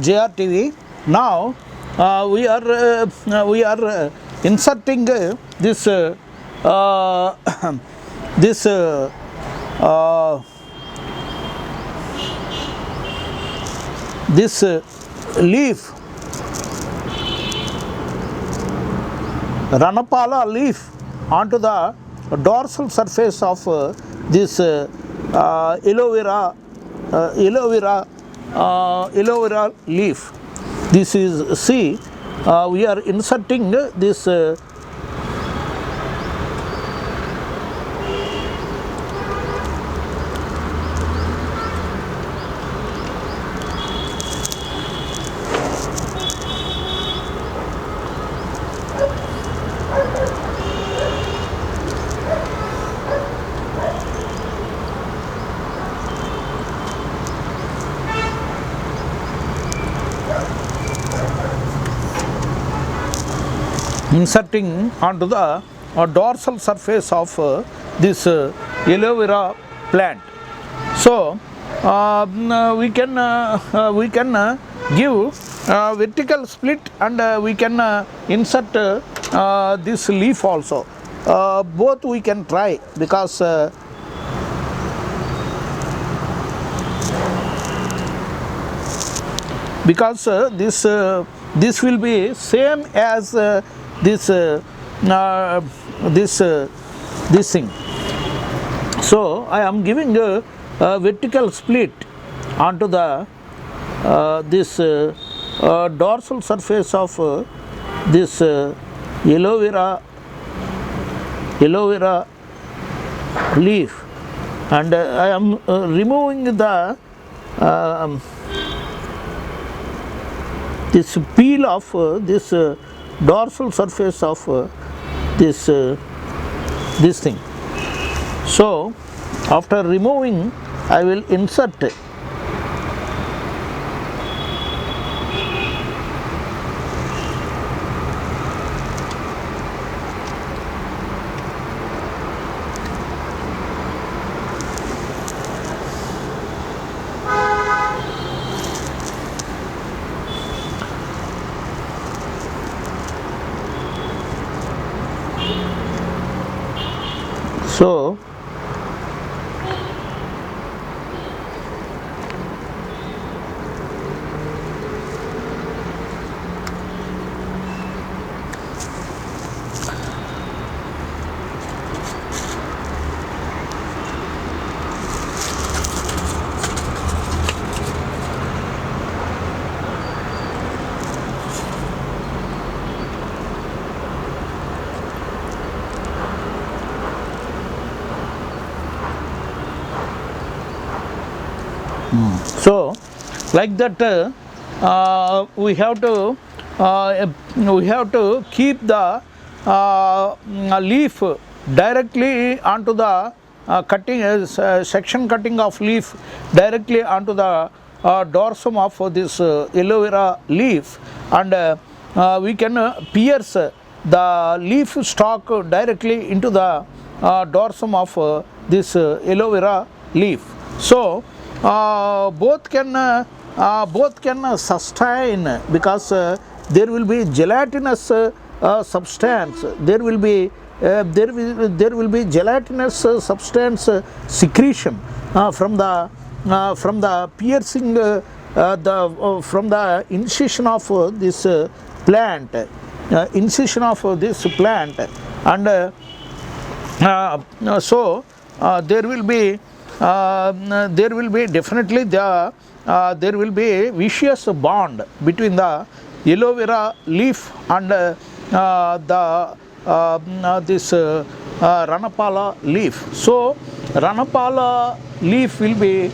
JRTV. Now we are inserting this this this leaf, Ranapala leaf, onto the dorsal surface of this aloe vera leaf. This is, see, we are inserting this inserting onto the dorsal surface of this aloe vera plant. So we can give vertical split, and we can insert this leaf also. Both we can try, because this will be same as this thing. So I am giving a vertical split onto the this dorsal surface of this aloe vera leaf, and I am removing the this peel of this dorsal surface of this thing. So after removing, I will insert so so like that we have to keep the leaf directly onto the cutting section cutting of leaf directly onto the dorsum of this aloe vera leaf, and we can pierce the leaf stalk directly into the dorsum of this aloe vera leaf. So both can sustain, because there will be gelatinous substance, there will be gelatinous substance secretion from the piercing from the incision of this plant, and so there will be definitely there will be a vicious bond between the aloe vera leaf and this Ranapala leaf. So Ranapala leaf will be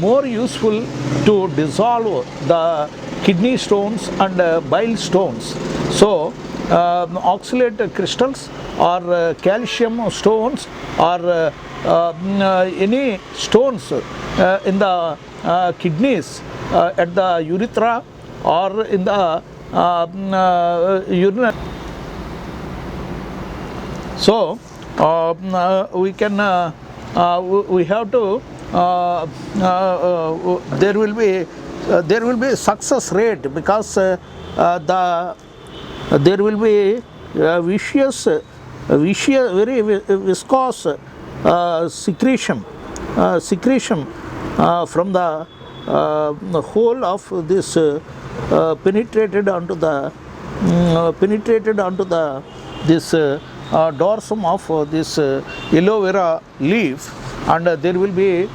more useful to dissolve the kidney stones and bile stones. So oxalate crystals or calcium stones or any stones in the kidneys, at the urethra, or in the urinary. So we can we have to there will be there will be success rate, because there will be very viscous secretion from the whole of this penetrated onto the this dorsum of this aloe vera leaf, and there will be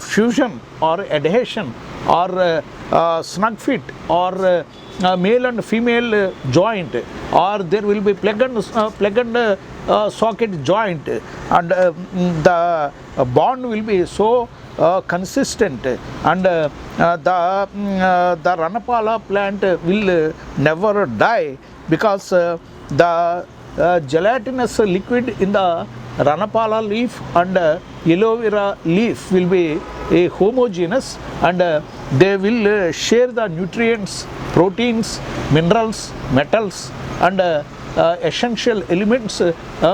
fusion or adhesion or snug fit or male and female joint, or there will be plug and socket joint, and the bond will be so consistent, and the Ranapala plant will never die, because the gelatinous liquid in the Ranapala leaf and aloe vera leaf will be homogeneous, and they will share the nutrients, proteins, minerals, metals, and essential elements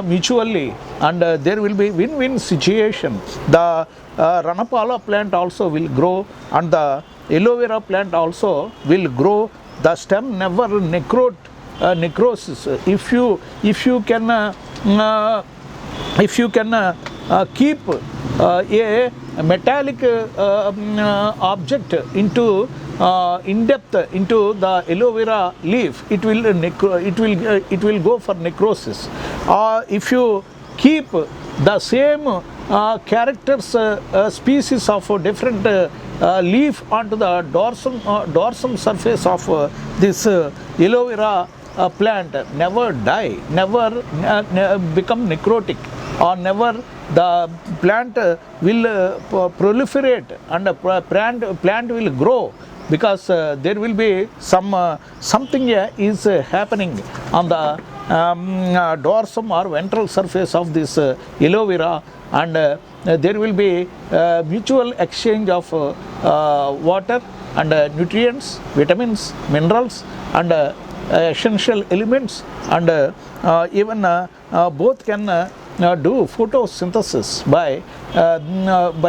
mutually, and there will be win-win situation. The Ranapala plant also will grow, and the aloe vera plant also will grow. The stem never necrosis. If you can keep a metallic object into in depth into the aloe vera leaf, it will go for necrosis. If you keep the same characters species of different leaf onto the dorsum surface of this aloe vera plant, never die, never become necrotic, or never the plant will proliferate, and the plant will grow, because there will be something is happening on the dorsum or ventral surface of this aloe vera, and there will be mutual exchange of water and nutrients, vitamins, minerals, and essential elements, and even both can do photosynthesis by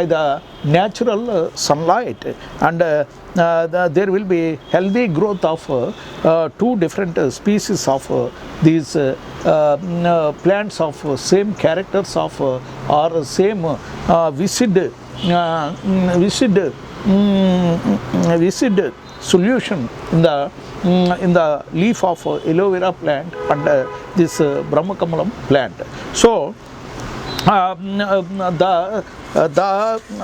the natural sunlight, and there will be healthy growth of two different species of these plants of same characters of or same viscid solution in the leaf of aloe vera plant and this Brahmakamalam plant. So the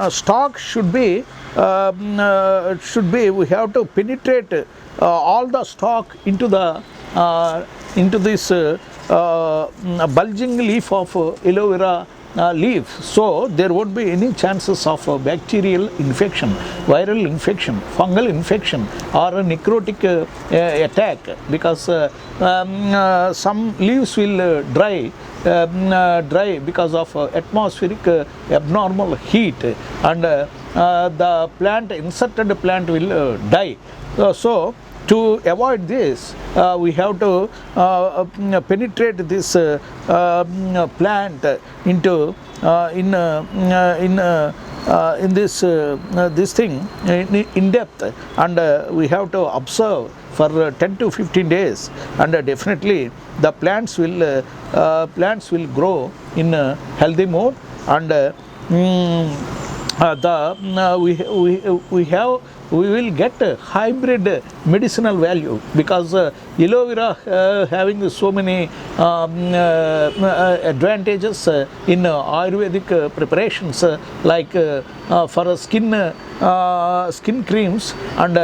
stalk should be we have to penetrate all the stalk into this bulging leaf of aloe vera leaf, so there won't be any chances of bacterial infection, viral infection, fungal infection, or a necrotic attack, because some leaves will dry because of atmospheric abnormal heat, and the inserted plant will die. So to avoid this, we have to penetrate this plant into in this thing in depth, and we have to observe for 10 to 15 days, and definitely the plants will grow in a healthy mode, and we will get a hybrid medicinal value, because aloe vera having so many advantages in Ayurvedic preparations, like for skin creams, and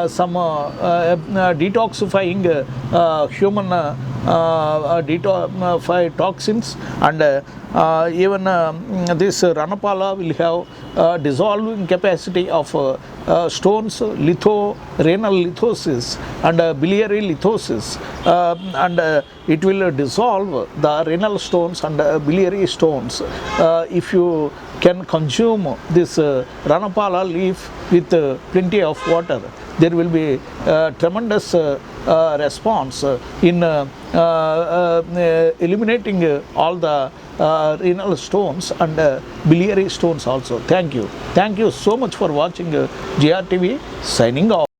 some detoxifying human detoxify toxins, and even this Ranapala will have dissolving capacity of stones, renal lithosis, and biliary lithosis, and it will dissolve the renal stones and biliary stones if you can consume this Ranapala leaf with plenty of water. there will be tremendous response in eliminating all the renal stones and biliary stones also. Thank you so much for watching GRTV, signing off.